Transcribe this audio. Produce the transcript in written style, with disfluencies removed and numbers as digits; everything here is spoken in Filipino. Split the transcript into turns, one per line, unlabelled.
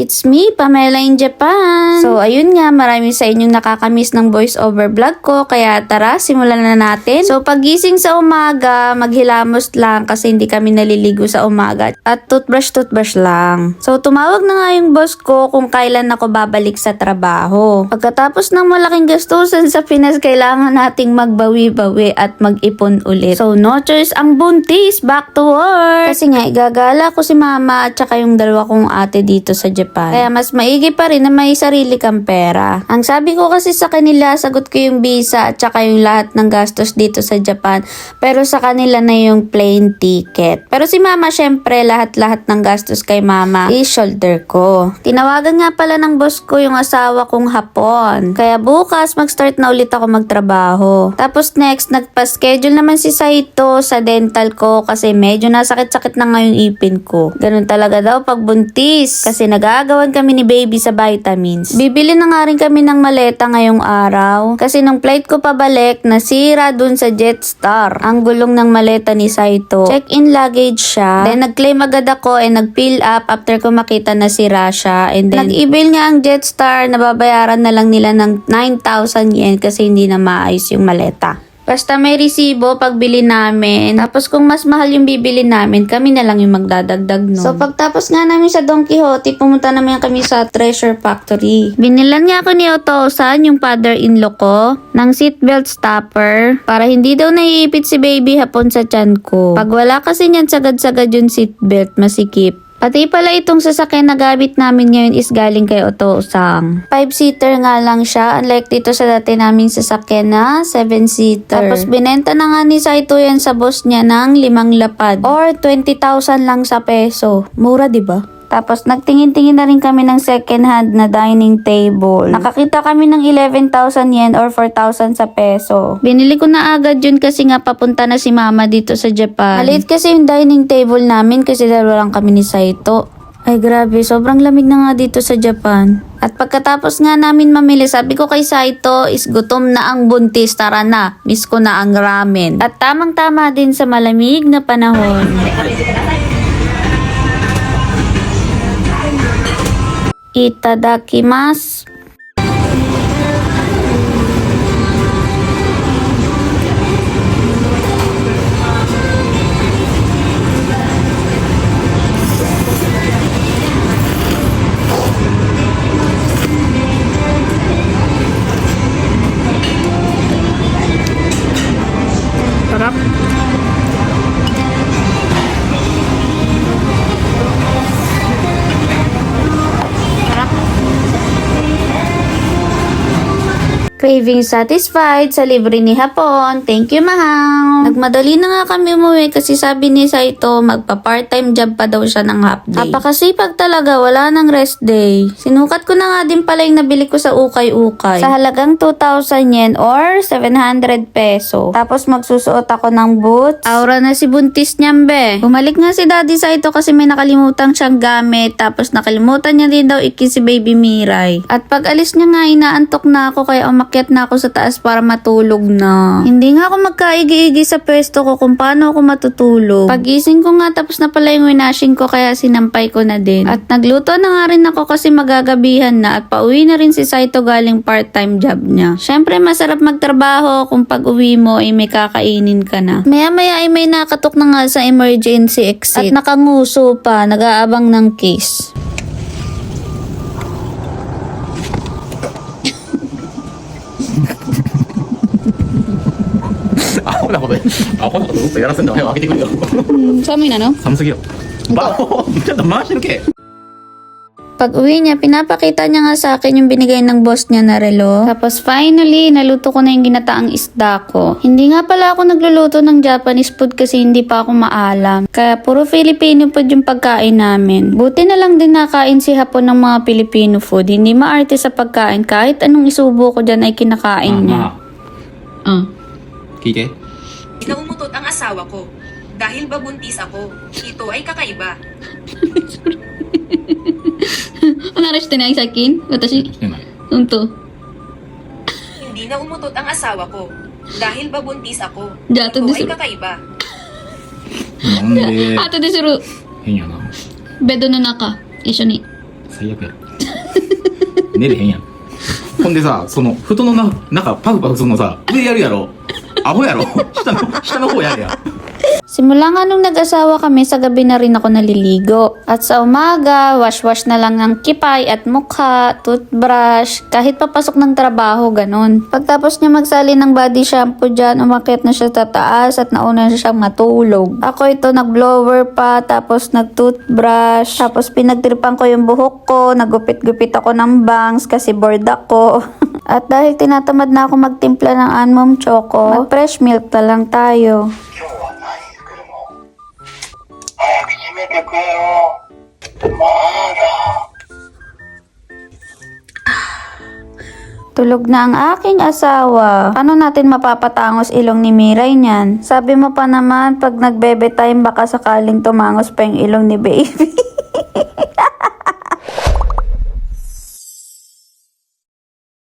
It's me, Pamela in Japan. So, ayun nga, marami sa inyong nakakamiss ng voice over vlog ko, kaya tara, simulan na natin. So, pagising sa umaga, maghilamos lang kasi hindi kami naliligo sa umaga at toothbrush lang. So, tumawag na nga yung boss ko kung kailan ako babalik sa trabaho. Pagkatapos ng malaking gastusan sa Pinas, kailangan nating magbawi-bawi at mag-ipon ulit. So, no choice ang buntis, back to work. Kasi nga, igagala ko si mama at saka yung dalawa kong ate dito sa Japan. Kaya mas maigi pa rin na may sarili kang pera. Ang sabi ko kasi sa kanila, sagot ko yung visa at saka yung lahat ng gastos dito sa Japan. Pero sa kanila na yung plane ticket. Pero si mama, syempre, lahat-lahat ng gastos kay mama, i-shoulder ko. Tinawagan nga pala ng boss ko yung asawa kong Hapon. Kaya bukas, mag-start na ulit ako magtrabaho. Tapos next, nagpa-schedule naman si Saito sa dental ko kasi medyo nasakit-sakit na nga yung ipin ko. Ganun talaga daw pag buntis. Kasi nag-aagawan kami ni baby sa vitamins. Bibili na nga rin kami ng maleta ngayong araw. Kasi nung flight ko pabalik, nasira dun sa Jetstar ang gulong ng maleta ni Saito. Check-in luggage siya. Then nag-claim agad ako and nag-fill up after ko makita na sira siya. And then nag-e-bill nga ang Jetstar, nababayaran na lang nila ng 9,000 yen kasi hindi na maayos yung maleta. Basta may resibo pagbili namin. Tapos kung mas mahal yung bibili namin, kami na lang yung magdadagdag nun. So pagtapos nga namin sa Don Quixote, pumunta naman kami sa Treasure Factory. Binilan nga ako ni Otosan, yung father-in-law ko, ng seatbelt stopper para hindi daw naiipit si baby Hapon sa tiyan ko. Pag wala kasi niyan sagad-sagad yung seatbelt, masikip. Pati pala itong sasakyan na gamit namin ngayon is galing kay Oto-sang. 5-seater nga lang siya, unlike dito sa dati naming sasakyan na 7-seater. Tapos binenta na nga ni Saito yan sa boss niya ng 5 lapad or 20,000 lang sa peso. Mura, diba? Tapos nagtingin-tingin na rin kami ng second hand na dining table. Nakakita kami ng 11,000 yen or 4,000 sa peso. Binili ko na agad yun kasi nga papunta na si mama dito sa Japan. Maliit kasi yung dining table namin kasi dalawa lang kami ni Saito. Ay grabe, sobrang lamig na nga dito sa Japan. At pagkatapos nga namin mamili, sabi ko kay Saito, is gutom na ang buntis, tara na, miss ko na ang ramen. At tamang-tama din sa malamig na panahon. Itadakimasu. Sarap. Craving satisfied sa libre ni Hapon. Thank you, mahal. Nagmadali na nga kami umuwi kasi sabi ni Saito magpa-part-time job pa daw siya ng half day. Napakasipag talaga, wala nang rest day. Sinukat ko na nga din pala yung nabili ko sa ukay-ukay. Sa halagang 2,000 yen or 700 peso. Tapos magsusuot ako ng boots. Aura na si buntis niyang be. Bumalik nga si Daddy Saito kasi may nakalimutan siyang gamit. Tapos nakalimutan niya din daw iki si Baby Mirai. At pag alis niya nga, inaantok na ako kaya umakyat na ako sa taas para matulog na. Hindi nga ako magkaigi-igi sa pwesto ko kung paano ako matutulog. Pagising ko nga tapos na pala yung winashing ko kaya sinampay ko na din. At nagluto na nga rin ako kasi magagabihan na at pauwi na rin si Saito galing part-time job niya. Syempre masarap magtrabaho kung pag uwi mo ay may kakainin ka na. Maya-maya ay may nakatok na nga sa emergency exit. At nakanguso pa, nag-aabang ng case.
아무나ことアホなことずっとやらせんだよ開けてくれよ
Samoy na, no?
寒すぎよバオちょっと回してるけ
Pag uwi niya, pinapakita niya nga sa akin yung binigay ng boss niya na relo. Tapos finally, naluto ko na yung ginataang isda ko. Hindi nga pala ako nagluluto ng Japanese food kasi hindi pa ako maalam. Kaya puro Filipino food yung pagkain namin. Buti na lang din nakain si Hapon ng mga Filipino food. Hindi maarte sa pagkain. Kahit anong isubo ko dyan ay kinakain niya.
Kike?
Inaumutot ang asawa ko. Dahil ba buntis ako, ito ay kakaiba.
話してない最近私
してない
本当
Hindi na umutot ang asawa ko. Dahil ba buntis ako,
Di,
ito
ato
ay
desu.
kakaiba.
なんで
後でする
変やな
ベッドの中一緒に
最悪や。寝れへんやん。ほんでさ、その、布団の中、パフパフするのさ、上やるやろ。アホやろ。下の方やるやん。
Simula nga nung nag-asawa kami, sa gabi na rin ako naliligo. At sa umaga, wash-wash na lang ng kipay at mukha, toothbrush, kahit papasok ng trabaho, ganun. Pagtapos niya magsali ng body shampoo dyan, umakyat na siya sa taas at nauna na siyang matulog. Ako ito, nag-blower pa, tapos nag-toothbrush, tapos pinagtripan ko yung buhok ko, nagupit-gupit ako ng bangs kasi bored ako. At dahil tinatamad na ako magtimpla ng Anmom Choco, mag-fresh milk na lang tayo.
早く閉めてくれよ。まだ。
Tulog na ang aking asawa. Paano natin mapapatangos ilong ni Miray niyan? Sabi mo pa naman, pag nag-bebe time, baka sakaling tumangos pa yung ilong ni baby.